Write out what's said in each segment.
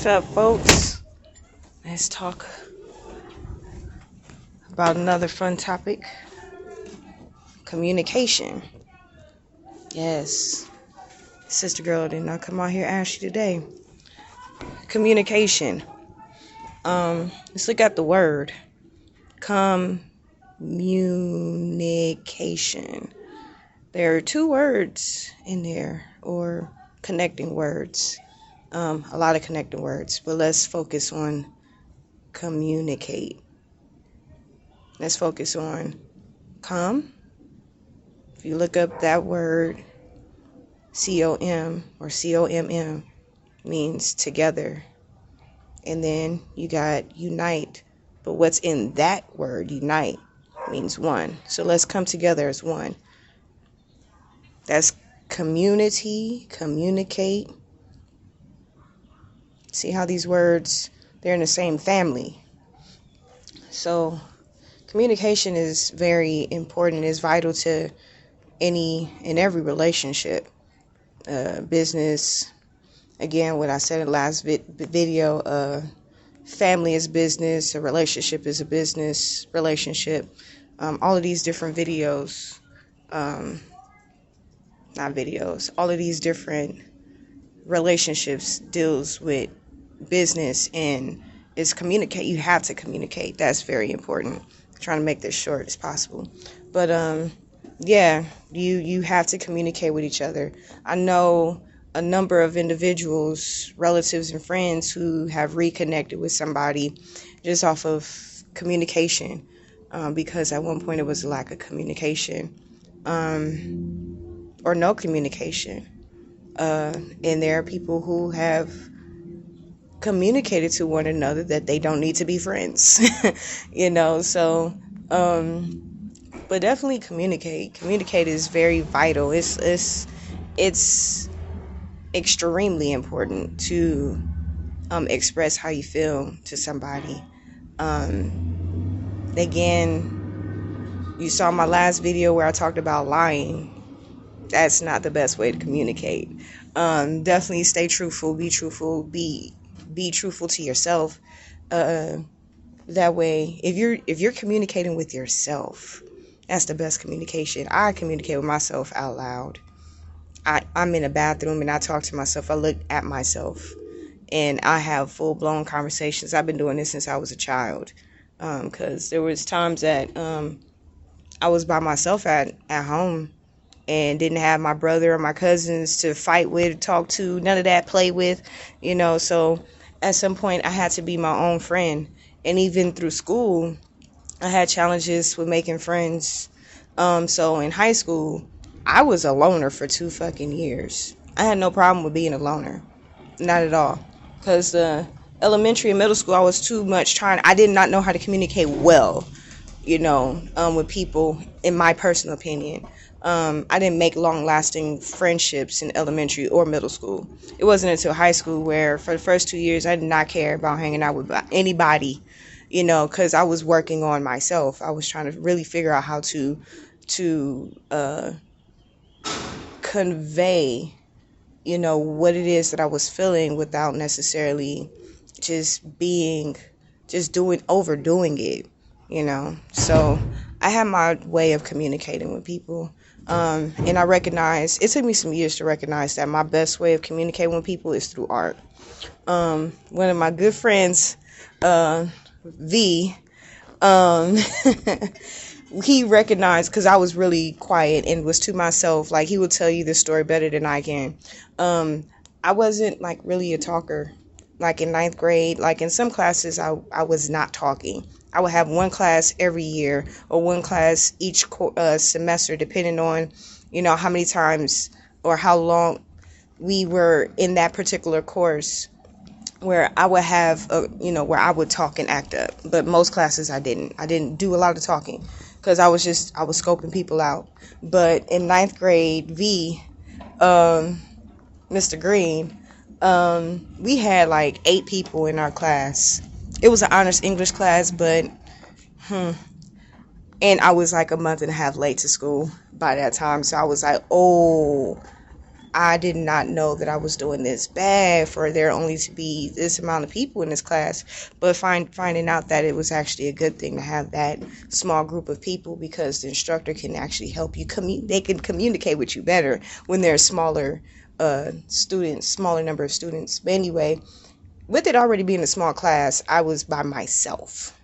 What's up, folks? Let's talk about another fun topic. Communication. Yes. Sister girl did not come out here and ask you today. Communication. Let's look at the word. Communication. There are two words in there, or connecting words. A lot of connecting words, but let's focus on communicate. Let's focus on com. If you look up that word, C-O-M or C-O-M-M means together. And then you got unite. But what's in that word, unite, means one. So let's come together as one. That's community, communicate. See how these words, they're in the same family. So communication is very important. It's vital to any and every relationship. Business, again, what I said in the last video, family is business, a relationship is a business relationship. All of these different videos, all of these different relationships deals with business, and it's communicate. You have to communicate. That's very important. I'm trying to make this short as possible. But yeah, you have to communicate with each other. I know a number of individuals, relatives and friends who have reconnected with somebody just off of communication, because at one point it was a lack of communication, or no communication. And there are people who have communicated to one another that they don't need to be friends, so, but definitely communicate. Communicate is very vital. It's extremely important to express how you feel to somebody. Again, you saw my last video where I talked about lying. That's not the best way to communicate. Definitely stay truthful, be truthful, be truthful to yourself. That way, if you're communicating with yourself, that's the best communication. I communicate with myself out loud. I'm in a bathroom and I talk to myself. I look at myself and I have full-blown conversations. I've been doing this since I was a child, because there was times that I was by myself at home and didn't have my brother or my cousins to fight with, talk to, none of that, play with, so at some point I had to be my own friend. And even through school, I had challenges with making friends. So in high school, I was a loner for 2 fucking years. I had no problem with being a loner. Not at all. Because elementary and middle school, I was too much I did not know how to communicate well, with people, in my personal opinion. I didn't make long-lasting friendships in elementary or middle school. It wasn't until high school where, for the first 2 years, I did not care about hanging out with anybody, because I was working on myself. I was trying to really figure out how to convey, what it is that I was feeling without necessarily overdoing it, So I had my way of communicating with people. And I recognize, it took me some years to recognize that my best way of communicating with people is through art. One of my good friends, V, he recognized, because I was really quiet and was to myself, like he would tell you this story better than I can. I wasn't really a talker. Like in 9th grade, like in some classes, I was not talking. I would have one class every year or one class each semester, depending on, how many times or how long we were in that particular course, where I would have, where I would talk and act up. But most classes I didn't do a lot of talking, because I was scoping people out. But in 9th grade, Mr. Green, we had 8 people in our class. It was an honors English class, but and I was a month and a half late to school by that time. So I was like, oh, I did not know that I was doing this bad for there only to be this amount of people in this class. But finding out that it was actually a good thing to have that small group of people, because the instructor can actually help you they can communicate with you better when there's smaller students, smaller number of students. But anyway, with it already being a small class, I was by myself.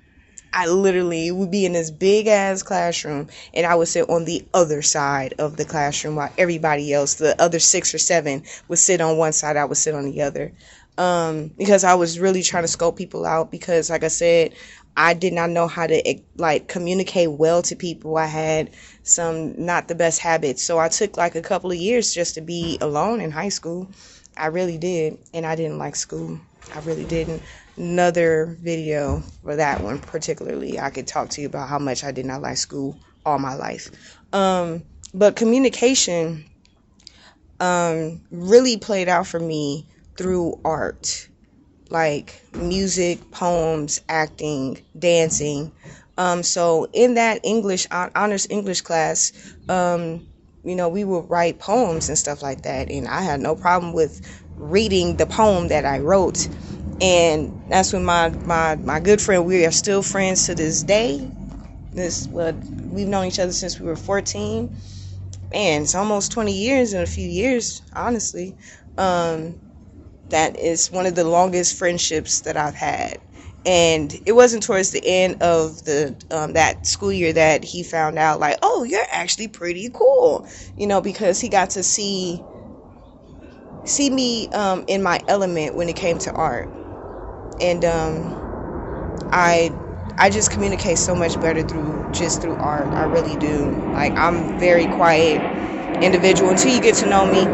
I literally would be in this big ass classroom, and I would sit on the other side of the classroom while everybody else, the other 6 or 7, would sit on one side. I would sit on the other, because I was really trying to scope people out, because like I said, I did not know how to like communicate well to people. I had some not the best habits, so I took like a couple of years just to be alone in high school. I really did, and I didn't like school. I really didn't. Another video for that one particularly, I could talk to you about how much I did not like school all my life. But communication really played out for me through art, like music, poems, acting, dancing. So in that honors English class, we would write poems and stuff like that, and I had no problem with reading the poem that I wrote. And that's when my good friend, we are still friends to this day. We've known each other since we were 14. Man, it's almost 20 years in a few years, honestly. That is one of the longest friendships that I've had. And it wasn't towards the end of the that school year that he found out, like, oh, you're actually pretty cool, because he got to see me in my element when it came to art. And I just communicate so much better through art. I really do. Like, I'm very quiet individual until you get to know me.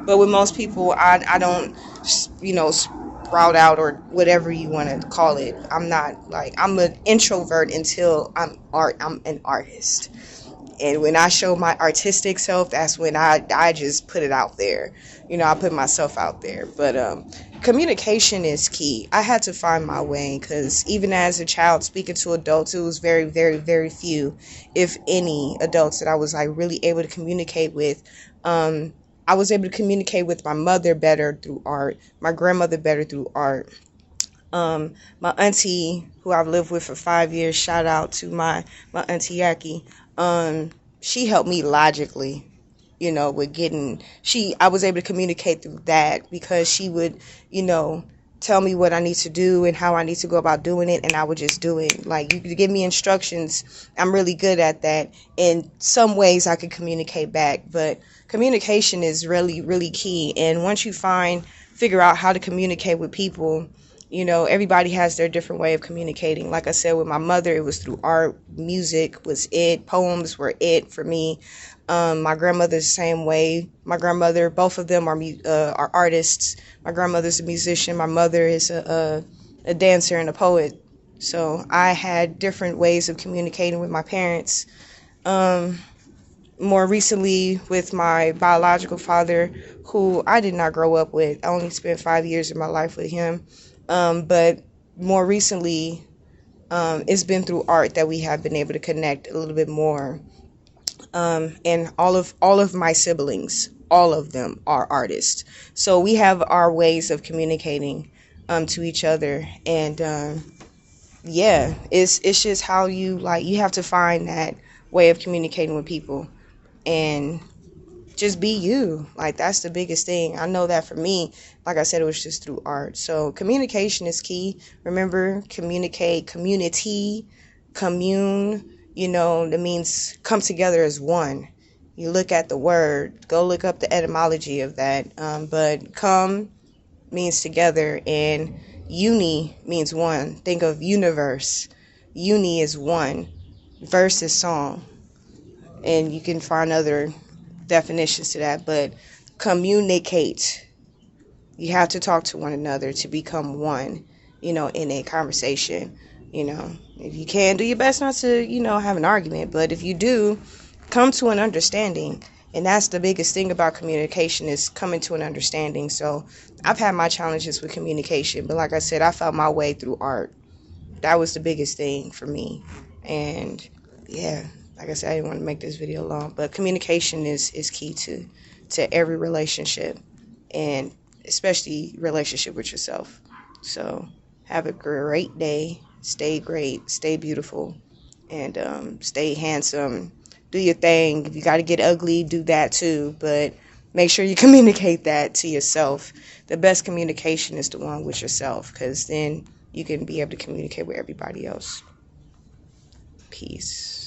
But with most people, I don't sprout out or whatever you want to call it. I'm not like, I'm an introvert until I'm an artist. And when I show my artistic self, that's when I just put it out there. I put myself out there. But communication is key. I had to find my way, because even as a child speaking to adults, it was very, very, very few, if any, adults that I was like really able to communicate with. I was able to communicate with my mother better through art, my grandmother better through art. My auntie, who I've lived with for 5 years, shout out to my auntie Yaki. She helped me logically, I was able to communicate through that, because she would, tell me what I need to do and how I need to go about doing it, and I would just do it. Like, you could give me instructions. I'm really good at that. In some ways I could communicate back, but communication is really, really key. And once you figure out how to communicate with people, everybody has their different way of communicating. Like I said, with my mother, it was through art. Music was it. Poems were it for me. My grandmother's the same way. My grandmother, both of them are artists. My grandmother's a musician. My mother is a dancer and a poet. So I had different ways of communicating with my parents. More recently with my biological father, who I did not grow up with. I only spent 5 years of my life with him. But more recently, it's been through art that we have been able to connect a little bit more. And all of my siblings, all of them are artists. So we have our ways of communicating to each other. And yeah, it's just how you have to find that way of communicating with people, and just be you. Like, that's the biggest thing. I know that for me, like I said, it was just through art. So communication is key. Remember, communicate, community, commune, that means come together as one. You look at the word, go look up the etymology of that. But come means together, and uni means one. Think of universe. Uni is one. Verse is song. And you can find other definitions to that, but communicate. You have to talk to one another to become one, in a conversation. If you can, do your best not to, have an argument, but if you do, come to an understanding. And that's the biggest thing about communication, is coming to an understanding. So I've had my challenges with communication, but like I said, I found my way through art. That was the biggest thing for me. And yeah, like I said, I didn't want to make this video long, but communication is key to every relationship, and especially relationship with yourself. So have a great day. Stay great. Stay beautiful. And stay handsome. Do your thing. If you got to get ugly, do that too. But make sure you communicate that to yourself. The best communication is the one with yourself, because then you can be able to communicate with everybody else. Peace.